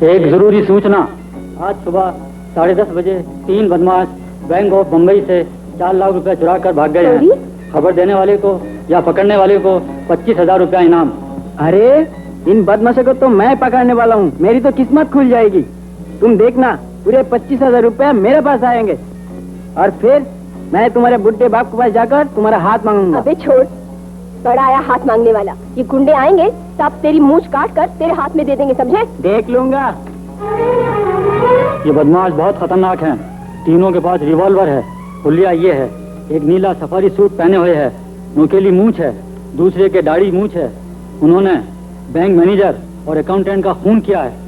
एक जरूरी सूचना। आज सुबह 10:30 बजे 3 बदमाश बैंक ऑफ बम्बई से 4 लाख रुपए चुरा कर भाग गए हैं। खबर देने वाले को या पकड़ने वाले को 25,000 रुपया इनाम। अरे इन बदमाशों को तो मैं पकड़ने वाला हूँ, मेरी तो किस्मत खुल जाएगी। तुम देखना, पूरे 25,000 रुपया मेरे पास आएंगे और फिर मैं तुम्हारे बुढ़े बाप के पास जाकर तुम्हारा हाथ मांगूंगा। अबे छोड़, बड़ा आया हाथ मांगने वाला। ये गुंडे आएंगे तब तेरी मूंछ काट कर तेरे हाथ में दे देंगे, समझे? देख लूंगा। ये बदमाश बहुत खतरनाक हैं। तीनों के पास रिवॉल्वर है। हुलिया ये है, एक नीला सफारी सूट पहने हुए है, नुकीली मूंछ है, दूसरे के दाढ़ी मूंछ है। उन्होंने बैंक मैनेजर और अकाउंटेंट का खून किया है।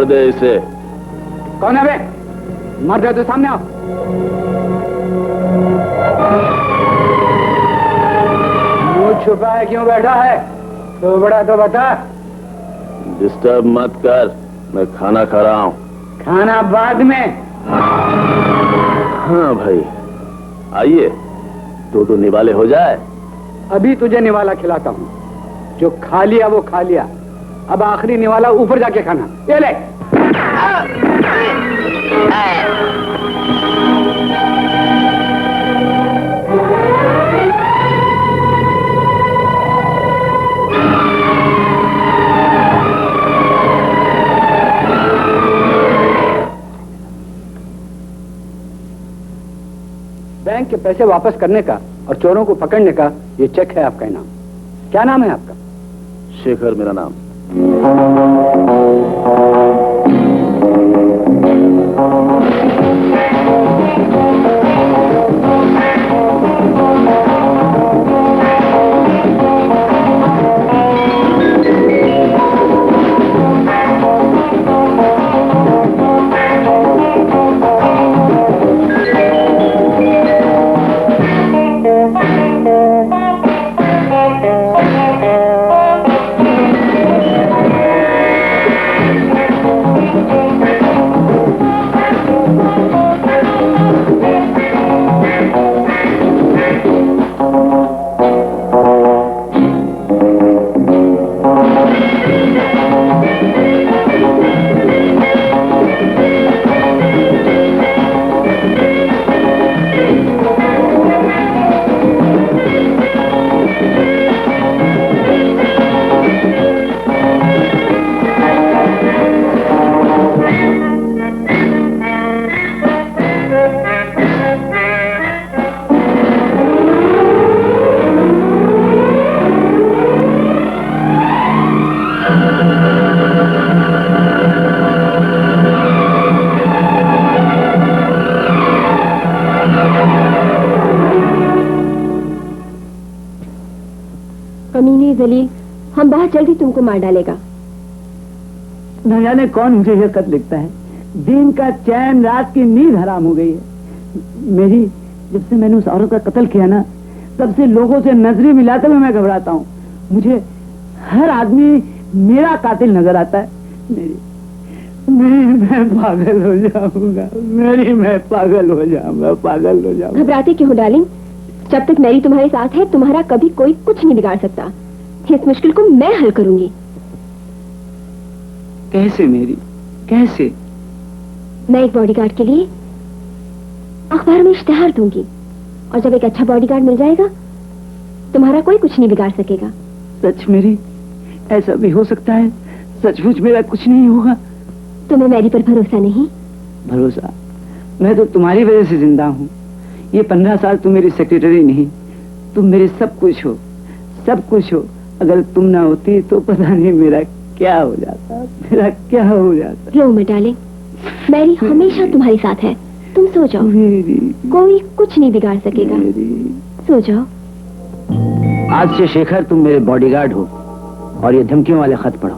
दे इसे। कौन है बे? मर गए तो सामने आओ। मुंह छुपाए क्यों बैठा है? तो बड़ा तो बता। डिस्टर्ब मत कर, मैं खाना खा रहा हूँ। खाना बाद में। हाँ भाई, आइए, दो निवाले हो जाए। अभी तुझे निवाला खिलाता हूँ। जो खा लिया वो खा लिया, अब आखिरी निवाला ऊपर जाके खाना। ये ले। बैंक के पैसे वापस करने का और चोरों को पकड़ने का ये चेक है आपका इनाम। क्या नाम है आपका? शेखर मेरा नाम। जलील, हम बहुत जल्दी तुमको मार डालेगा। न जाने कौन मुझे यह खत लिखता है। दिन का चैन, रात की नींद हराम हो गई है मेरी। जब से मैंने उस औरत का कत्ल किया ना, तब से लोगों से नजरें मिलाते हुए मैं घबराता हूँ। मुझे हर आदमी मेरा कातिल नजर आता है। मैं पागल हो जाऊंगा। मैं पागल हो जाऊंगा, पागल हो जाऊंगा। घबराते क्यों डार्लिंग? जब तक मैरी तुम्हारे साथ है, तुम्हारा कभी कोई कुछ नहीं बिगाड़ सकता। इस मुश्किल को मैं हल करूंगी। कैसे मेरी, कैसे? मैं एक बॉडीगार्ड के लिए अखबार में इश्तिहार दूंगी, और जब एक अच्छा बॉडीगार्ड मिल जाएगा, तुम्हारा कोई कुछ नहीं बिगाड़ सकेगा। सच मेरी? ऐसा भी हो सकता है? सचमुच मेरा कुछ नहीं होगा? तुम्हें मेरी पर भरोसा नहीं? भरोसा? मैं तो तुम्हारी वजह से जिंदा हूँ। ये 15 साल तुम मेरी सेक्रेटरी नहीं, तुम मेरे सब कुछ हो, सब कुछ हो। अगर तुम ना होती तो पता नहीं मेरा क्या हो जाता, मेरा क्या हो जाता। रो मत डार्लिंग, मैरी हमेशा तुम्हारे साथ है। तुम सो जाओ, कोई कुछ नहीं बिगाड़ सकेगा। सो जाओ। आज से शेखर तुम मेरे बॉडीगार्ड हो और ये धमकियों वाले खत पढ़ो।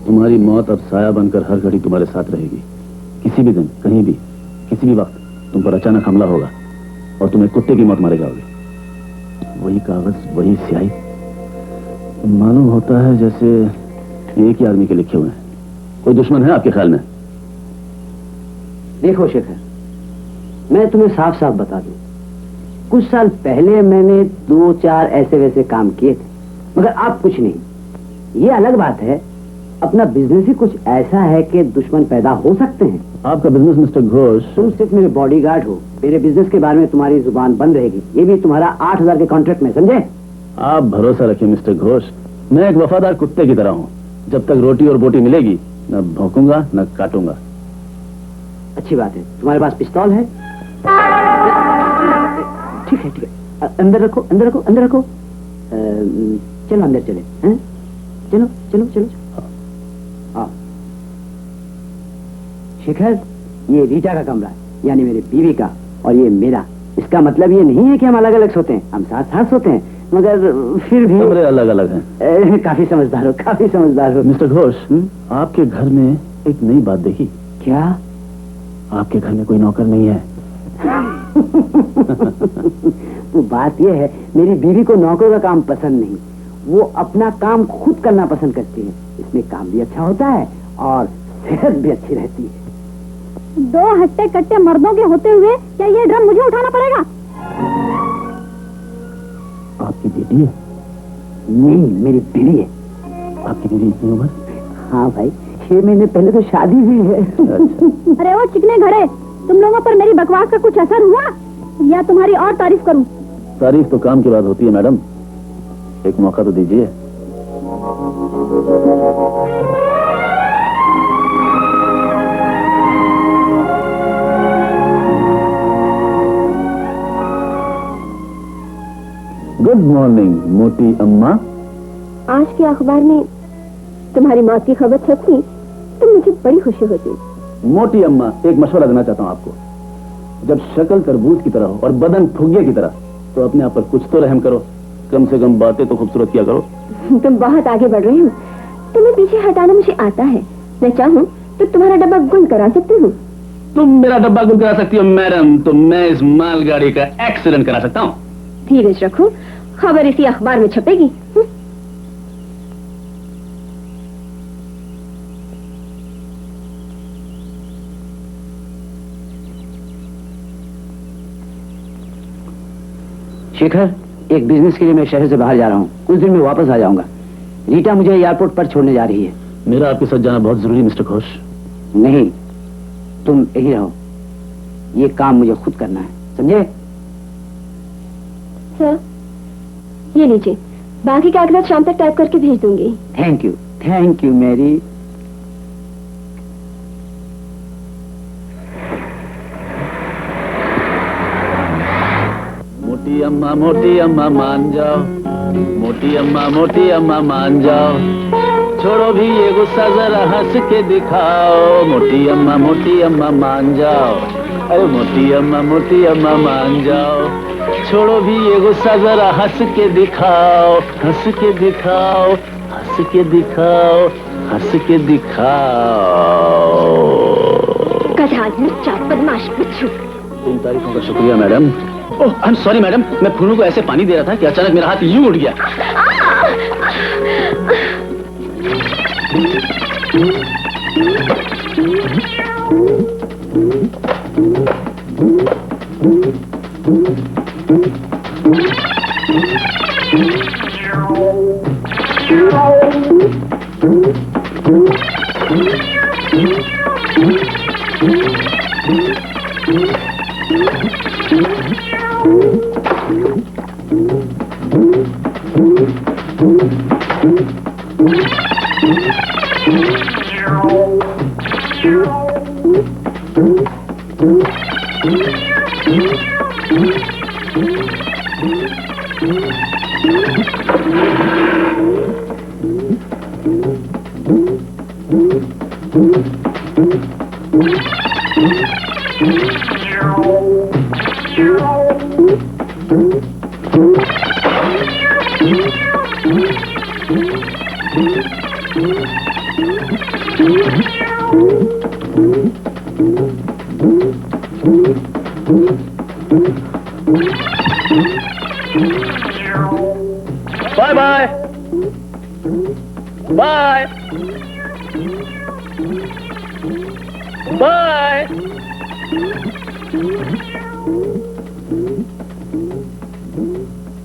तुम्हारी मौत अब साया बनकर हर घड़ी तुम्हारे साथ रहेगी। किसी भी दिन, कहीं भी, किसी भी वक्त तुम पर अचानक हमला होगा और तुम एक कुत्ते की मौत मारे जाओगे। वही कागज, वही स्याही, मालूम होता है जैसे एक ही आदमी के लिखे हुए हैं। कोई दुश्मन है आपके ख्याल में? देखो शेखर, मैं तुम्हें साफ साफ बता दूं, कुछ साल पहले मैंने 2-4 ऐसे वैसे काम किए थे, मगर आप कुछ नहीं। ये अलग बात है, अपना बिजनेस ही कुछ ऐसा है कि दुश्मन पैदा हो सकते हैं। आपका बिजनेस मिस्टर घोष। तुम सिर्फ मेरे बॉडीगार्ड हो, मेरे बिजनेस के बारे में तुम्हारी जुबान बंद रहेगी। ये भी तुम्हारा 8,000 के कॉन्ट्रैक्ट में, समझे? आप भरोसा रखिए मिस्टर घोष, मैं एक वफादार कुत्ते की तरह हूँ। जब तक रोटी और बोटी मिलेगी न भौंकूंगा न काटूंगा। अच्छी बात है। तुम्हारे पास पिस्तौल है? ठीक है, ठीक है। अंदर रखो, अंदर रखो, अंदर रखो। चलो अंदर चले, हैं? चलो चलो चलो। हाँ शेखर, ये रीटा का कमरा है, यानी मेरी बीवी का, और ये मेरा। इसका मतलब ये नहीं है कि हम अलग अलग सोते हैं, हम साथ साथ सोते हैं, मगर फिर भी कमरे अलग अलग हैं। काफी समझदार हो, काफी समझदार हो। मिस्टर घोष, आपके घर में एक नई बात देखी? क्या? आपके घर में कोई नौकर नहीं है। वो बात ये है, मेरी बीवी को नौकरों का काम पसंद नहीं, वो अपना काम खुद करना पसंद करती है। इसमें काम भी अच्छा होता है और सेहत भी अच्छी रहती है। 2 हट्टे कट्टे मर्दों के होते हुए क्या ये ड्रम मुझे उठाना पड़ेगा? आपकी बेटी है? नहीं, मेरी बीवी है। आपकी बीवी इतनी उम्र? हाँ भाई, 6 महीने पहले तो शादी हुई है। अरे वो चिकने घड़े, तुम लोगों पर मेरी बकवास का कुछ असर हुआ या तुम्हारी और तारीफ करूं? तारीफ तो काम के बाद होती है मैडम, एक मौका तो दीजिए। गुड मॉर्निंग मोटी अम्मा। आज के अखबार में तुम्हारी मौत की खबर छपी तो मुझे बड़ी खुशी होती। मोटी अम्मा, एक मशवरा देना चाहता हूँ आपको। जब शक्ल तरबूज की तरह हो और बदन फुग्गे की तरह, तो अपने आप पर कुछ तो रहम करो। कम से कम बातें तो खूबसूरत किया करो। तुम बहुत आगे बढ़ रहे हो, तुम्हें पीछे हटाना मुझे आता है। मैं चाहूँ तो तुम्हारा डब्बा गुल करा सकती हूँ। तुम मेरा डब्बा गुल करा सकती हो मैडम, तो मैं इस मालगाड़ी का एक्सीडेंट करा सकता हूँ। धीरज रखो, खबर इसी अखबार में छपेगी। शेखर, एक बिजनेस के लिए मैं शहर से बाहर जा रहा हूँ, कुछ दिन में वापस आ जाऊंगा। रीटा मुझे एयरपोर्ट पर छोड़ने जा रही है। मेरा आपके साथ जाना बहुत जरूरी मिस्टर घोष। नहीं, तुम यही रहो, ये काम मुझे खुद करना है, समझे? सर, ये लीजिए, बाकी कागजात शाम तक टाइप करके भेज दूंगी। Thank you Mary. मोटी अम्मा मान जाओ, मोटी अम्मा मान जाओ। छोड़ो भी ये गुस्सा, जरा हंस के दिखाओ। मोटी अम्मा मान जाओ। अरे मोटी अम्मा मान जाओ। छोड़ो भी ये गुस्सा, जरा हंस के दिखाओ, हंस के दिखाओ, हंस के दिखाओ, हंस के दिखाओ। गधार, लुच्चा, बदमाश, बिच्छू। इन तारीफों का शुक्रिया madam. Oh, I am sorry madam, मैं फूलों को ऐसे पानी दे रहा था कि अचानक मेरा हाथ यूं उठ गया। Bye bye bye.